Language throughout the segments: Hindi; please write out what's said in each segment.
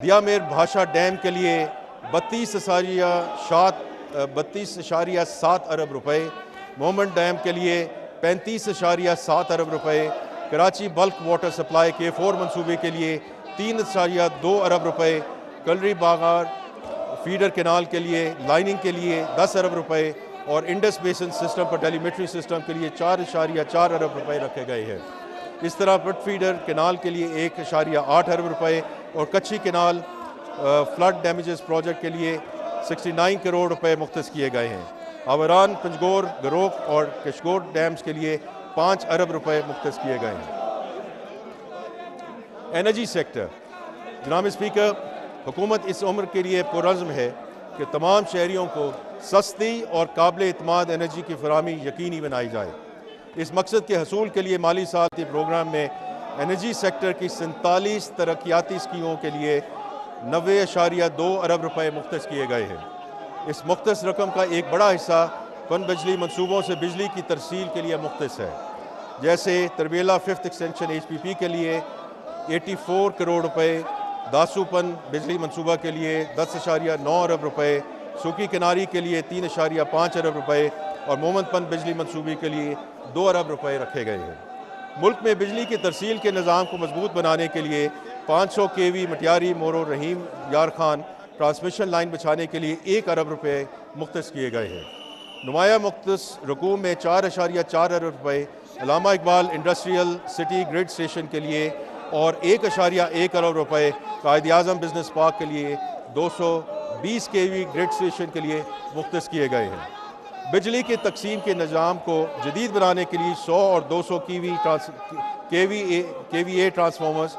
दियामेर भाषा डैम के लिए 32.7 अरब रुपए, मोमन डैम के लिए 35.7 अरब रुपए, कराची बल्क वाटर सप्लाई के 4 मनसूबे के लिए 3.2 अरब रुपए, कलरी बागार फीडर केनाल के लिए लाइनिंग के लिए 10 अरब रुपए और इंडस बेसिन सिस्टम पर टेलीमेट्री सिस्टम के लिए 4.4 अरब रुपए रखे गए हैं। इस तरह बट फीडर केनाल के लिए 1.8 अरब रुपए और कच्ची केनाल फ्लड डैमेजेस प्रोजेक्ट के लिए 69 करोड़ रुपए मुख्तस किए गए हैं। आवरान, पंजगोर, गरोक और कशगोर डैम्स के लिए 5 अरब रुपए मुख्तस किए गए हैं। Energy sector. जनाब स्पीकर, हुकूमत इस उम्र के लिए पुरज़्म है कि तमाम शहरियों को सस्ती और काबिल एतमाद एनर्जी की फराहमी यकीनी बनाई जाए। इस मकसद के हसूल के लिए माली साल के प्रोग्राम में एनर्जी सेक्टर की 47 तरक्याती स्कीमों के लिए 90.2 अरब रुपए मुख्तस किए गए हैं। इस मुख्तस रकम का एक बड़ा हिस्सा पन बिजली मनसूबों से बिजली की तरसील के लिए मुख्तस है, जैसे तरबेला 5th एक्सटेंशन HPP के लिए 84 करोड़ रुपए, दासू पन बिजली मनसूबा के लिए 10.9 अरब रुपए, सूखी किनारी के लिए 3.5 अरब रुपए और मोमन पन बिजली मनसूबे के लिए 2 अरब रुपए रखे गए हैं। मुल्क में बिजली की तरसील के निज़ाम को मजबूत बनाने के लिए 500 kV मटियारी मोरो रहीम यार खान ट्रांसमिशन लाइन बिछाने के लिए 1 अरब रुपए मुख्तस किए गए हैं। नुमाया मुख्तस रकूम में 4.4 अरब रुपए Allama Iqbal industrial city grid station के लिए और 1.1 अरब रुपए कायद आज़म बिजनेस पार्क के लिए 220 kV ग्रिड स्टेशन के लिए मुख्तस किए गए हैं। बिजली के तकसीम के निज़ाम को जदीद बनाने के लिए 100 और 200 KVA ट्रांसफार्मर्स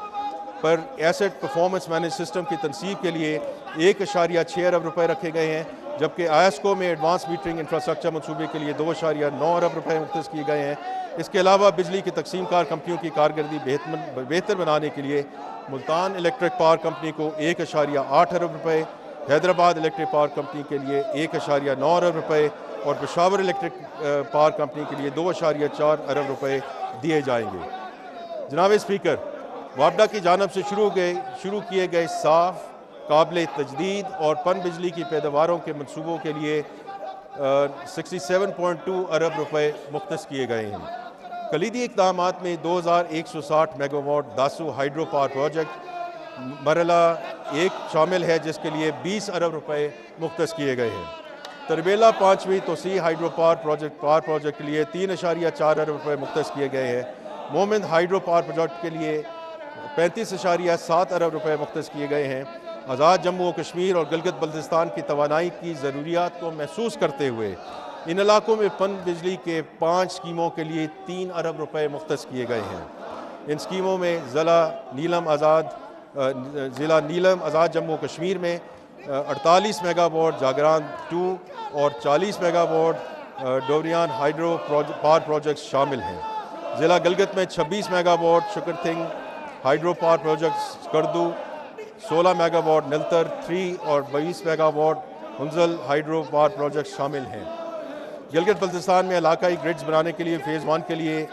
पर एसेट परफॉर्मेंस मैनेज सिस्टम की तनसीब के लिए 1.6 अरब रुपए रखे गए हैं, जबकि आयस्को में एडवांस मीटरिंग इंफ्रास्ट्रक्चर मनसूबे के लिए 2.9 अरब रुपए मुख्तस किए गए हैं। इसके अलावा बिजली की तकसीम कार कंपनियों की कारकर्दगी बेहतर बनाने के लिए मुल्तान इलेक्ट्रिक पावर कंपनी को 1.8 अरब रुपए, हैदराबाद इलेक्ट्रिक पावर कंपनी के लिए 1.9 अरब रुपए और पेशावर इलेक्ट्रिक पावर कंपनी के लिए 2.4 अरब रुपए दिए जाएंगे। जनाब स्पीकर, वापडा की जानब से शुरू किए गए साफ, काबिल तजदीद और पन बिजली की पैदावारों के मनसूबों के लिए 67.2 अरब रुपए मुख्तस किए गए हैं। कलीदी इक़दामात में 2160 megawatt Dasu hydro power project मरला 1 शामिल है, जिसके लिए 20 अरब रुपए मुख्तस किए गए हैं। तरबेला 5वीं तोसी हाइड्रो पावर प्रोजेक्ट के लिए 3.4 अरब रुपए मुख्तस किए गए हैं। मोमिन हाइड्रो पावर प्रोजेक्ट के लिए 35.7 अरब रुपए मुख्तस किए गए हैं। आज़ाद जम्मू और कश्मीर और गिलगित बल्तिस्तान की तवानाई की ज़रूरियात को महसूस करते हुए इन इलाकों में पन बिजली के 5 स्कीमों के लिए 3 अरब रुपए मुख्तस किए गए हैं। इन स्कीमों में ज़िला नीलम आज़ाद जम्मू कश्मीर में 48 मेगावाट जागरान 2 और 40 मेगावाट डोरियान हाइड्रो पावर प्रोजेक्ट्स शामिल हैं। ज़िला गिलगित में 26 मेगावाट शुकरथिंग हाइड्रो पावर प्रोजेक्ट्स करदू, 16 मेगावाट निलतर 3 और 22 मेगावाट हुंजल हाइड्रो पावर प्रोजेक्ट्स शामिल हैं। गिलगित बल्तिस्तान में इलाकाई ग्रिड्स बनाने के लिए फ़ेज़ 1 के लिए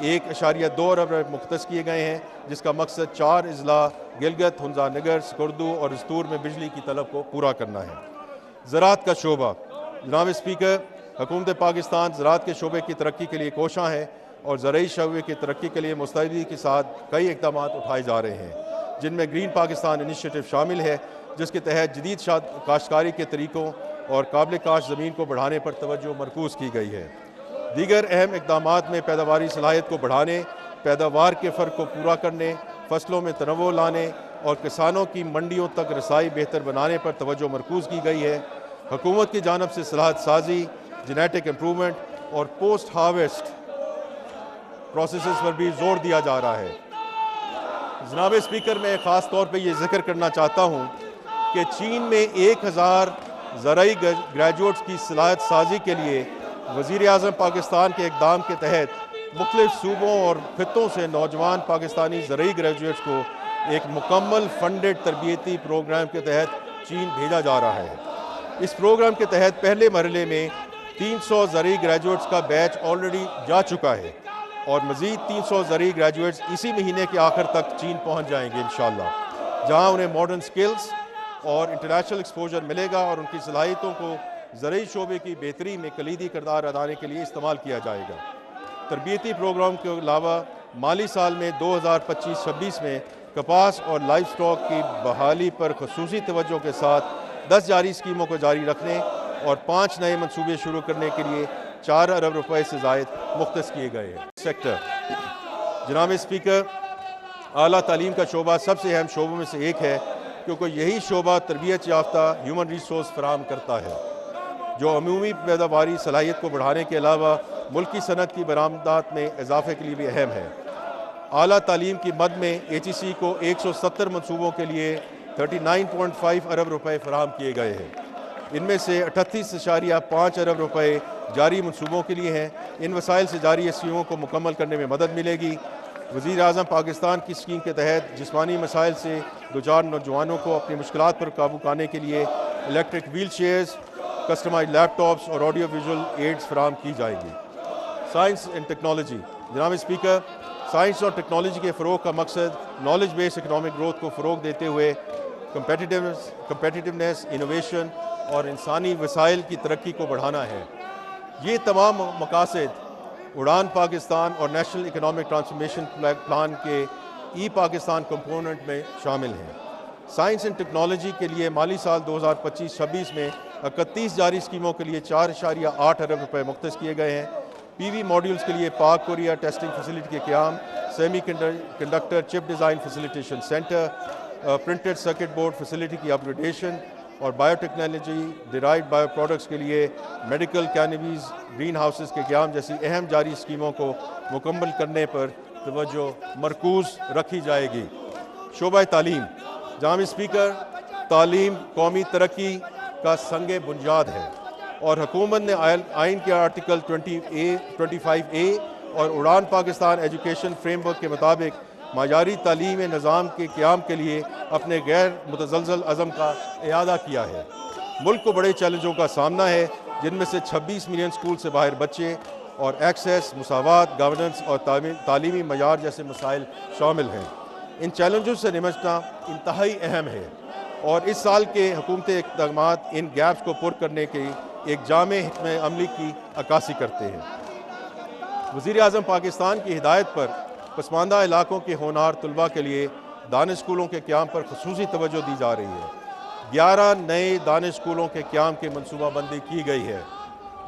1.2 अरब मुख्तस किए गए हैं, जिसका मकसद 4 अजला गिलगित, हुंजा नगर, स्कर्दू और इस्तूर में बिजली की तलब को पूरा करना है। ज़राअत का शोबा। जनाब स्पीकर, हुकूमत पाकिस्तान ज़राअत के शोबे की तरक्की के लिए कोशां है और ज़राई शोबे की तरक्की के लिए मुस्तैदी के साथ कई इक़दाम उठाए जा रहे हैं, जिनमें ग्रीन पाकिस्तान इनिशिएटिव शामिल है, जिसके तहत जदीद काश्तकारी के तरीक़ों और काबिल काश्त ज़मीन को बढ़ाने पर तवज्जो मरकूज़ की गई है। दीगर अहम इक़दामात में पैदावारी सलाहियत को बढ़ाने, पैदावार के फ़र्क को पूरा करने, फसलों में तनव्वुर लाने और किसानों की मंडियों तक रसाई बेहतर बनाने पर तवज्जो मरकूज़ की गई है। हुकूमत की जानब से सलाहत साजी, जेनेटिक इम्प्रूवमेंट और पोस्ट हार्वेस्ट प्रोसेसेस पर भी जोर दिया जा रहा है। जनाब स्पीकर, मैं ख़ास तौर पर यह जिक्र करना चाहता हूँ कि चीन में 1000 ज़राई ग्रेजुएट्स की सलाहत साजी के लिए वज़ीर आज़म पाकिस्तान के इक़दाम के तहत मुख्तलिफ़ सूबों और खित्तों से नौजवान पाकिस्तानी ज़राई ग्रेजुएट्स को एक मुकम्मल फंडेड तरबियती प्रोग्राम के तहत चीन भेजा जा रहा है। इस प्रोग्राम के तहत पहले मरहले में 300 ज़राई ग्रेजुएट्स का बैच ऑलरेडी जा चुका है और मज़ीद 300 ज़राई ग्रेजुएट्स इसी महीने के आखिर तक चीन पहुँच जाएंगे इंशाअल्लाह। जहाँ उन्हें मॉडर्न स्किल्स और इंटरनेशनल एक्सपोजर मिलेगा और उनकी सलाहियतों को ज़रूरी शोबे की बेहतरी में कलीदी किरदार अदाने के लिए इस्तेमाल किया जाएगा। तरबियती प्रोग्राम के अलावा माली साल में 2025-26 में कपास और लाइफ स्टॉक की बहाली पर खसूसी तवज्जो के साथ 10 जारी स्कीमों को जारी रखने और 5 नए मनसूबे शुरू करने के लिए 4 अरब रुपए से ज़ायद मुख्तस किए गए हैं। सेक्टर जनाब स्पीकर, आला तालीम का शोबा सबसे अहम शोबों में से एक है, क्योंकि यही शोबा तरबियत याफ्ता ह्यूमन रिसोर्स फराहम करता है, जो अमूमी पैदावारी सलाहियत को बढ़ाने के अलावा मुल्की सनत की बरामदात में इजाफे के लिए भी अहम है। आला तालीम की मद में HEC को 170 मनसूबों के लिए 39.5 अरब रुपए फराहम किए गए हैं। इनमें से 38.5 अरब रुपए जारी मनसूबों के लिए हैं। इन वसाइल से जारी स्कीमों को मुकम्मल करने में मदद मिलेगी। वज़ीर आज़म पाकिस्तान की स्कीम के तहत जिस्मानी मसाइल से दुचार नौजवानों को अपनी मुश्किलात पर काबू पाने के लिए electric wheel chairs, customise laptops और ऑडियो विजुअल एड्स फराहम की जाएंगी। साइंस एंड टेक्नोलॉजी जनाब स्पीकर, साइंस और टेक्नोलॉजी के फ़रोग का मकसद नॉलेज बेस्ड इकनॉमिक ग्रोथ को फ़रोग देते हुए कम्पेटिटिवनेस, इनोवेशन और इंसानी वसाइल की तरक्की को बढ़ाना है। ये तमाम मकासद उड़ान पाकिस्तान और नेशनल इकनॉमिक ट्रांसफॉर्मेशन प्लान के पाकिस्तान कंपोनेंट में शामिल हैं। साइंस एंड टेक्नोलॉजी के लिए माली साल 2025-26 में 31 जारी स्कीमों के लिए 4.8 अरब रुपए मुख्तस किए गए हैं। PV मॉड्यूल्स के लिए पाक कोरिया टेस्टिंग फैसिलिटी के क़याम, semiconductor chip design facilitation center, printed circuit board facility की अपग्रेडेशन और बायोटेक्नोलॉजी डिराइव्ड बायो प्रोडक्ट्स के लिए मेडिकल कैनबीज ग्रीन हाउसेस के क़याम जैसी अहम जारी स्कीमों को मुकम्मल करने पर तवज्जो मरकूज़ रखी जाएगी। शोबा तालीम जनाब स्पीकर, तालीम कौमी तरक्की का संग बुनियाद है और हुकूमत ने आइन के आर्टिकल 25A और उड़ान पाकिस्तान एजुकेशन फ्रेमवर्क के मुताबिक मायारी तालीम निज़ाम के क़याम के लिए अपने गैर मुतज़लज़ल अज़म का इयादा किया है। मुल्क को बड़े चैलेंजों का सामना है, जिनमें से 26 मिलियन स्कूल से बाहर बच्चे और एक्सेस, मुसावात, गवर्नेंस और तालीमी मयार जैसे मसाइल शामिल हैं। इन चैलेंजों से निपटना इंतहाई अहम है और इस साल के हुकूमती इक़दामात इन गैप्स को पुर करने की एक जामे हिकमत अमली की अक्कासी करते हैं। वज़ीर आज़म पाकिस्तान की हिदायत पर पसमानदा इलाकों के होनहार तलबा के लिए दानिश स्कूलों के क़याम पर खुसूसी तवज्जो दी जा रही है। 11 नए दानिश स्कूलों के क़याम की मनसूबाबंदी की गई है,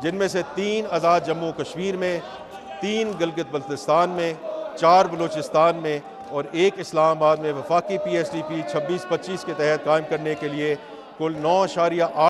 जिनमें से 3 आज़ाद जम्मू कश्मीर में, 3 गिलगित बल्तिस्तान में, 4 बलूचिस्तान में और 1 इस्लामाबाद में वफाकी PSDP 26-25 के तहत कायम करने के लिए कुल 9.8